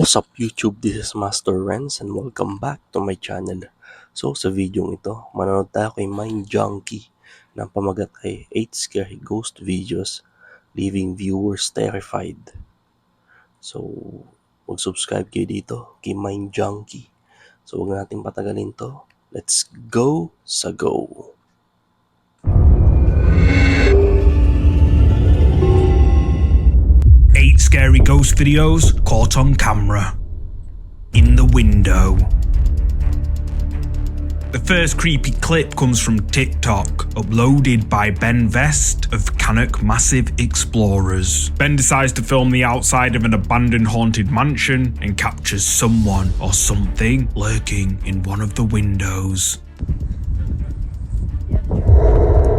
What's up YouTube, this is Master Renz and welcome back to my channel. So sa video ito, manonood tayo kay Mindjunkie na pamagat kay 8 scary ghost videos leaving viewers terrified. So mag-subscribe kayo dito kay Mindjunkie. So huwag natin patagalin to. Let's go sa go! Scary ghost videos caught on camera. In the window. The first creepy clip comes from TikTok, uploaded by Ben Vest of Canuck Massive Explorers. Ben decides to film the outside of an abandoned haunted mansion and captures someone or something lurking in one of the windows.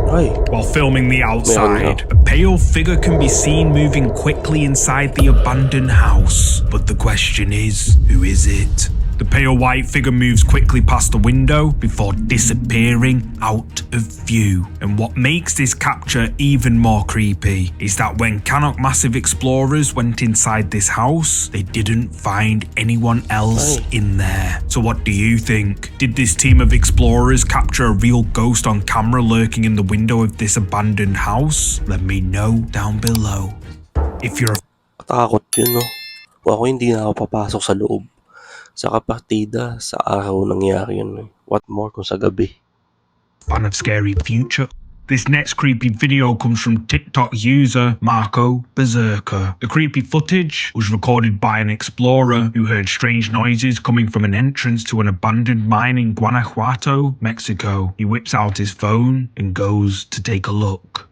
While filming the outside, a pale figure can be seen moving quickly inside the abandoned house. But the question is, who is it? The pale white figure moves quickly past the window before disappearing out of view. And what makes this capture even more creepy is that when Canuck Massive Explorers went inside this house, they didn't find anyone else in there. So what do you think? Did this team of explorers capture a real ghost on camera lurking in the window of this abandoned house? Let me know down below. If you're Katakot yun, no? Kung ako hindi na ako papasok sa loob. Sa partida, sa araw nangyari yun. What more kung sa gabi? Fan of scary future. This next creepy video comes from TikTok user Marco Berserker. The creepy footage was recorded by an explorer who heard strange noises coming from an entrance to an abandoned mine in Guanajuato, Mexico. He whips out his phone and goes to take a look.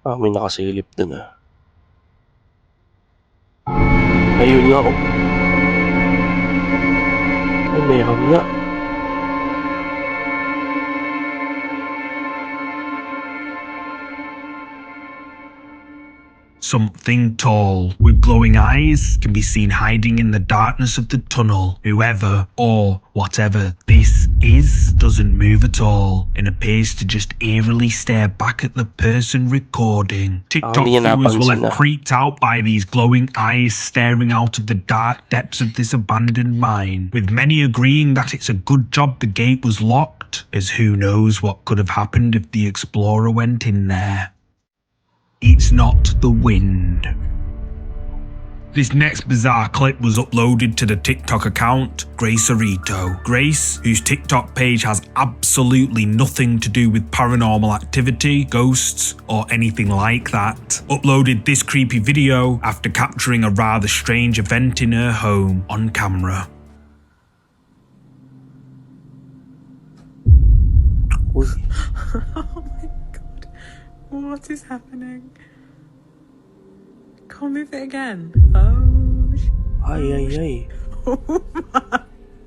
May nakasilip dun ah. Ayun nga oh. Ay, meron nga. Something tall with glowing eyes can be seen hiding in the darkness of the tunnel. Whoever or whatever this is doesn't move at all and appears to just eerily stare back at the person recording. TikTok viewers were left creeped out by these glowing eyes staring out of the dark depths of this abandoned mine, with many agreeing that it's a good job the gate was locked, as who knows what could have happened if the explorer went in there. It's not the wind. This next bizarre clip was uploaded to the TikTok account Grace Arito. Grace, whose TikTok page has absolutely nothing to do with paranormal activity, ghosts, or anything like that, uploaded this creepy video after capturing a rather strange event in her home on camera. What is happening? Can't move it again. Oh. Ay. Oh my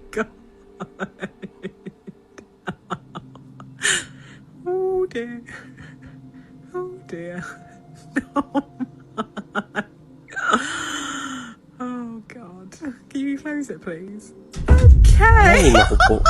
god. Oh dear. Oh dear. Oh my. Oh god. Can you close it please? Okay. Ay, naku po.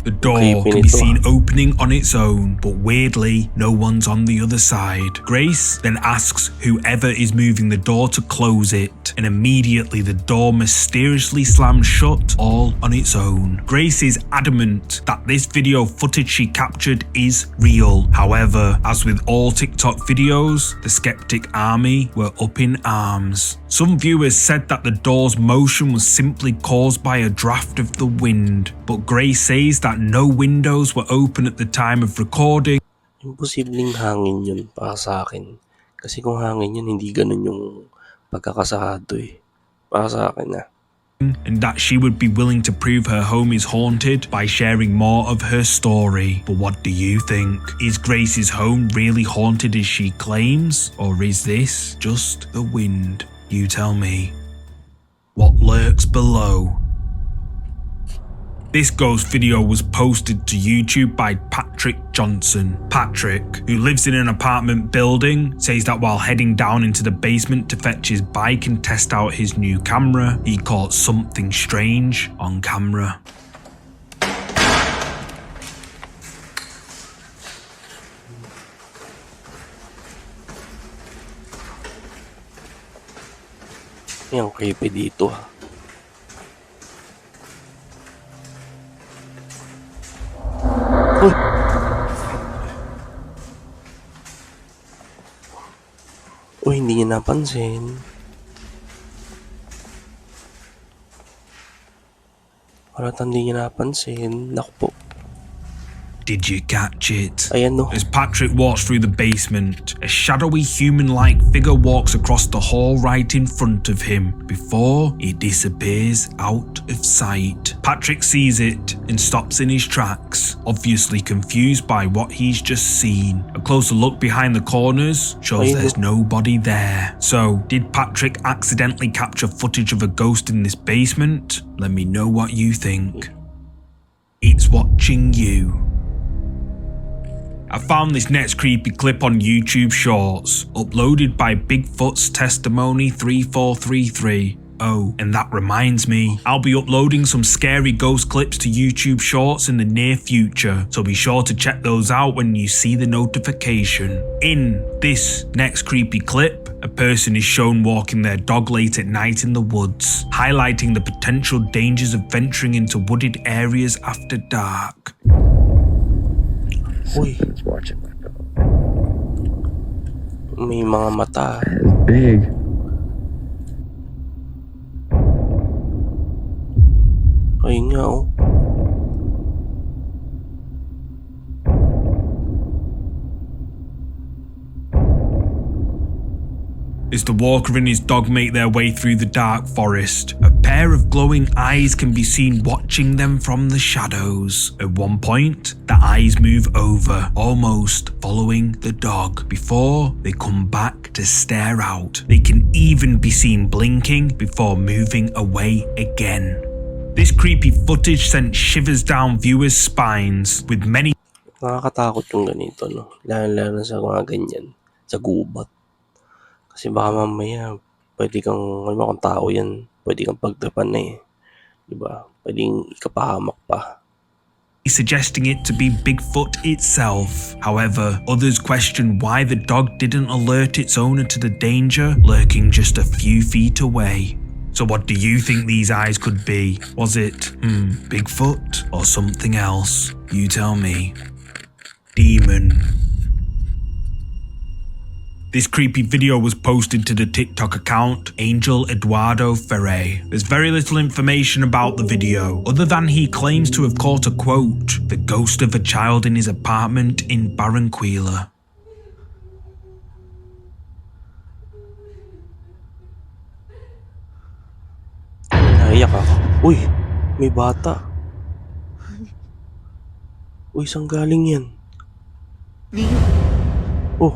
The door can be seen opening on its own, but weirdly, no one's on the other side. Grace then asks whoever is moving the door to close it, and immediately the door mysteriously slams shut all on its own. Grace is adamant that this video footage she captured is real. However, as with all TikTok videos, the skeptic army were up in arms. Some viewers said that the door's motion was simply caused by a draft of the wind, but Grace says that no windows were open at the time of recording. Imposibleng hangin yun para sa akin. Kasi kung hangin yun, hindi ganun yung pagkakasarado eh. Para sa akin na. And that she would be willing to prove her home is haunted by sharing more of her story. But what do you think? Is Grace's home really haunted as she claims? Or is this just the wind? You tell me. What lurks below? This ghost video was posted to YouTube by Patrick Johnson. Patrick, who lives in an apartment building, says that while heading down into the basement to fetch his bike and test out his new camera, he caught something strange on camera. Yung creepy dito ha. Uy! Uy, hindi niya napansin. Halatang hindi niya napansin. Naku po. Did you catch it? Ayan no. As Patrick walks through the basement, a shadowy human-like figure walks across the hall right in front of him before it disappears out of sight. Patrick sees it and stops in his tracks, obviously confused by what he's just seen. A closer look behind the corners shows there's nobody there. So, did Patrick accidentally capture footage of a ghost in this basement? Let me know what you think. It's watching you. I found this next creepy clip on YouTube Shorts, uploaded by Bigfoot's Testimony 3433. Oh, and that reminds me, I'll be uploading some scary ghost clips to YouTube Shorts in the near future, so be sure to check those out when you see the notification. In this next creepy clip, a person is shown walking their dog late at night in the woods, highlighting the potential dangers of venturing into wooded areas after dark. Uy. May mga mata. It's big. Ayun nga oh. As the walker and his dog make their way through the dark forest, a pair of glowing eyes can be seen watching them from the shadows. At one point, the eyes move over, almost following the dog, before they come back to stare out. They can even be seen blinking before moving away again. This creepy footage sent shivers down viewers' spines, with many Nakakatakot yung ganito no. Lalo sa mga ganyan. Sa gubat. Kasi baka mamaya, pwede kang, alam mo kung tao yan, pwede kang pagtripan na eh. Diba? Pwedeng ikapahamak pa. suggesting it to be Bigfoot itself. However, others question why the dog didn't alert its owner to the danger lurking just a few feet away. So what do you think these eyes could be? Was it, Bigfoot or something else? You tell me. Demon. This creepy video was posted to the TikTok account Angel Eduardo Ferre. There's very little information about the video, other than he claims to have caught a quote, the ghost of a child in his apartment in Barranquilla. Naiyak ako. Uy, may bata. Uy, saan galing yan? Oh.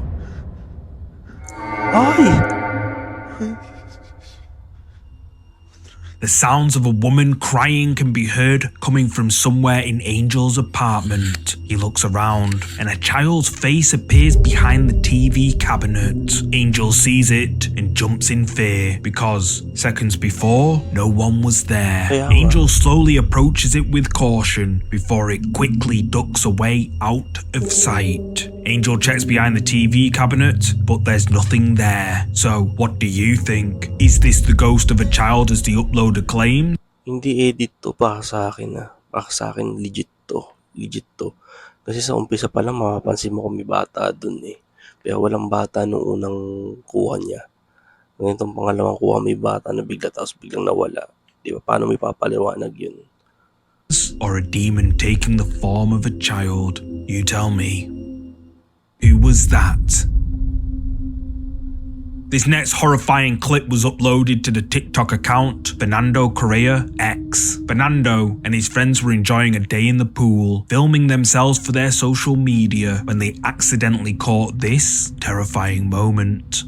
Ay! The sounds of a woman crying can be heard coming from somewhere in Angel's apartment. He looks around, and a child's face appears behind the TV cabinet. Angel sees it and jumps in fear, because seconds before, no one was there. Angel slowly approaches it with caution, before it quickly ducks away out of sight. Angel checks behind the TV cabinet, but there's nothing there. So, what do you think? Is this the ghost of a child as the uploader claimed? Hindi edit to, para sa akin Para sa akin legit to. Legit to. Kasi sa umpisa pa lang mapapansin mo kung may bata dun eh. Pero walang bata nung unang kuha niya. Ngayon itong pangalawang kuha may bata na bigla tapos biglang nawala. Di ba? Paano may papaliwanag yun? Or a demon taking the form of a child? You tell me. Who was that? This next horrifying clip was uploaded to the TikTok account Fernando Correa X. Fernando and his friends were enjoying a day in the pool, filming themselves for their social media when they accidentally caught this terrifying moment.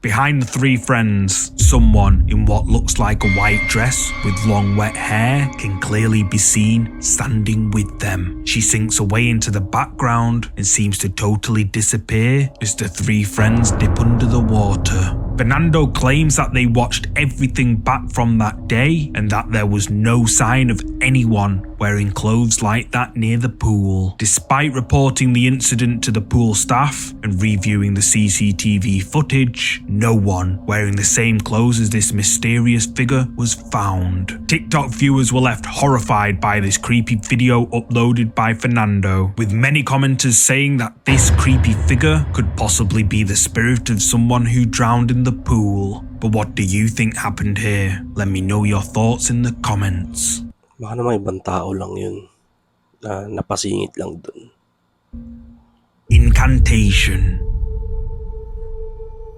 Behind the three friends, someone in what looks like a white dress with long wet hair can clearly be seen standing with them. She sinks away into the background and seems to totally disappear as the three friends dip under the water. Fernando claims that they watched everything back from that day and that there was no sign of anyone wearing clothes like that near the pool. Despite reporting the incident to the pool staff and reviewing the CCTV footage, no one wearing the same clothes as this mysterious figure was found. TikTok viewers were left horrified by this creepy video uploaded by Fernando, with many commenters saying that this creepy figure could possibly be the spirit of someone who drowned in the pool. But what do you think happened here? Let me know your thoughts in the comments. Baka naman ibang tao lang yun na napasingit lang dun. Incantation.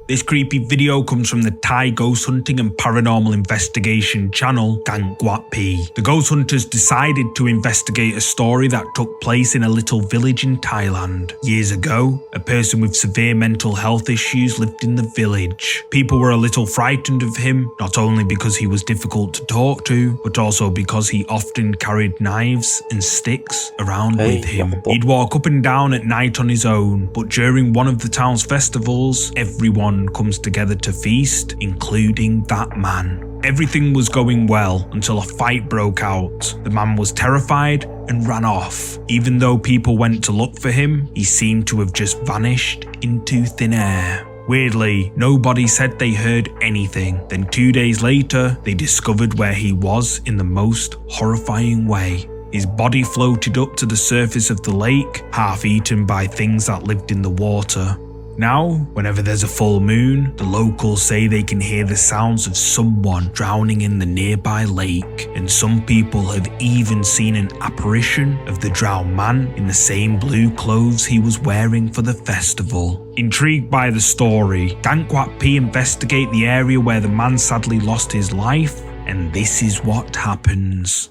This creepy video comes from the Thai ghost hunting and paranormal investigation channel Mindjunkie. The ghost hunters decided to investigate a story that took place in a little village in Thailand. Years ago, a person with severe mental health issues lived in the village. People were a little frightened of him, not only because he was difficult to talk to, but also because he often carried knives and sticks around with him. He'd walk up and down at night on his own, but during one of the town's festivals, everyone comes together to feast, including that man. Everything was going well until a fight broke out. The man was terrified and ran off. Even though people went to look for him, he seemed to have just vanished into thin air. Weirdly, nobody said they heard anything. Then 2 days later, they discovered where he was in the most horrifying way. His body floated up to the surface of the lake, half eaten by things that lived in the water. Now, whenever there's a full moon, the locals say they can hear the sounds of someone drowning in the nearby lake, and some people have even seen an apparition of the drowned man in the same blue clothes he was wearing for the festival. Intrigued by the story, Mindjunkie investigate the area where the man sadly lost his life, and this is what happens.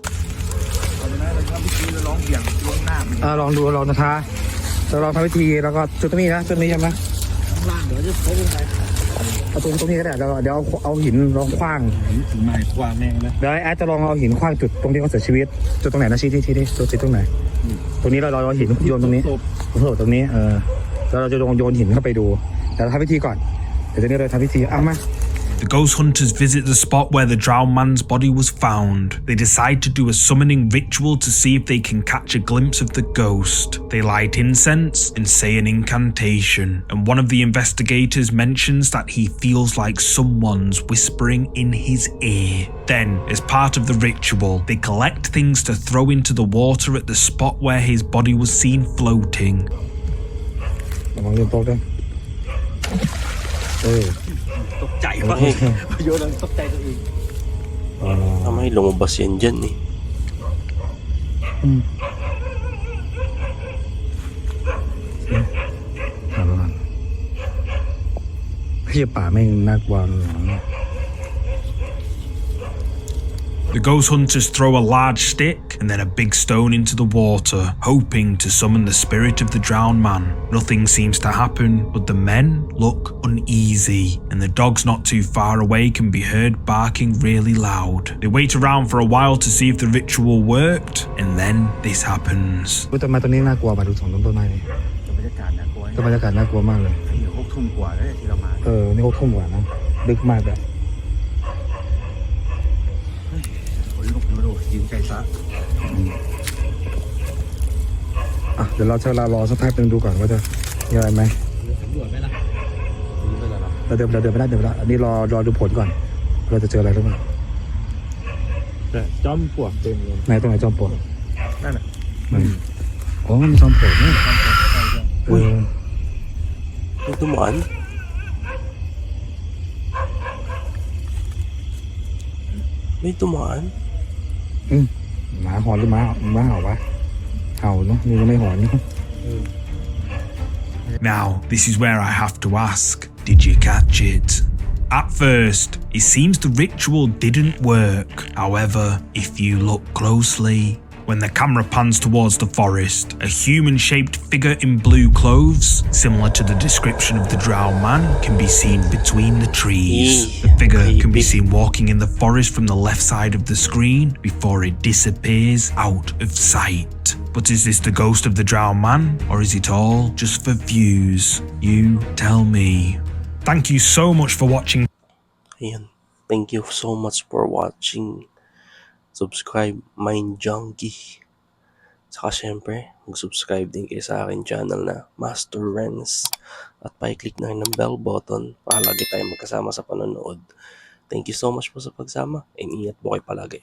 ลองดูลองนะคะเราลองทำวิธีแล้วก็จุดตรงนี้นะจุดนี้ใช่ไหมข้างล่างเดี๋ยวจะโค้งไปเอาตรงนี้ก็ได้เดี๋ยวเอาหินลองคว้างถึงไม้คว้างแม่งนะเดี๋ยวไอ้จะลองเอาหินคว้างจุดตรงที่เขาเสียชีวิตจุดตรงไหนนะชี้ที่จุดตรงไหนตรงนี้เราหินโยนตรงนี้ตรงนี้แล้วเราจะลองโยนหินเข้าไปดูเดี๋ยวทำพิธีก่อนเดี๋ยวนี้เราทำพิธีเอามา The ghost hunters visit the spot where the drowned man's body was found. They decide to do a summoning ritual to see if they can catch a glimpse of the ghost. They light incense and say an incantation, and one of the investigators mentions that he feels like someone's whispering in his ear. Then, as part of the ritual, they collect things to throw into the water at the spot where his body was seen floating. ตกใจมากโยนตกใจตัวเองทำให้lumabas yan dyan eh. พี่ป่าไม่น่ากลัว The ghost hunters throw a large stick and then a big stone into the water, hoping to summon the spirit of the drowned man. Nothing seems to happen, but the men look uneasy, and the dogs not too far away can be heard barking really loud. They wait around for a while to see if the ritual worked, and then this happens. ต้นไม้ต้นนี้น่ากลัวมาดูสองต้นไม้นี่บรรยากาศน่ากลัวบรรยากาศน่ากลัวมากเลยนี่6 ทุ่มกว่าแล้วที่เรามานี่6 ทุ่มกว่านะดึกมากแบบยิงไก่ซะเดี๋ยวเราจะรอสักพักนึงดูก่อนว่าจะมีอะไรไหมเราเดินไปได้อันนี้รอดูผลก่อนเราจะเจออะไรหรือเปล่าจอมปลวกเต็มเลยไหนตรงไหนจอมปลวกนั่นน่ะอ๋อมีจอมปลวกนี่May dumaan. May dumaan. หมาหอนหรือหมาเห่าวะเห่าเนาะนี่ก็ไม่หอนนี่ Now, this is where I have to ask, did you catch it? At first, it seems the ritual didn't work. However, if you look closely, When the camera pans towards the forest, a human-shaped figure in blue clothes, similar to the description of the drowned man, can be seen between the trees. The figure can be seen walking in the forest from the left side of the screen before it disappears out of sight. But is this the ghost of the drowned man, or is it all just for views? You tell me. Thank you so much for watching. Ayun. Thank you so much for watching. Subscribe, Mindjunkie. Saka syempre, mag-subscribe din kayo sa akin channel na Master Renz. At pa-click na rin ng bell button para lagi tayong magkasama sa panonood. Thank you so much po sa pagsama and ingat po kayo palagi.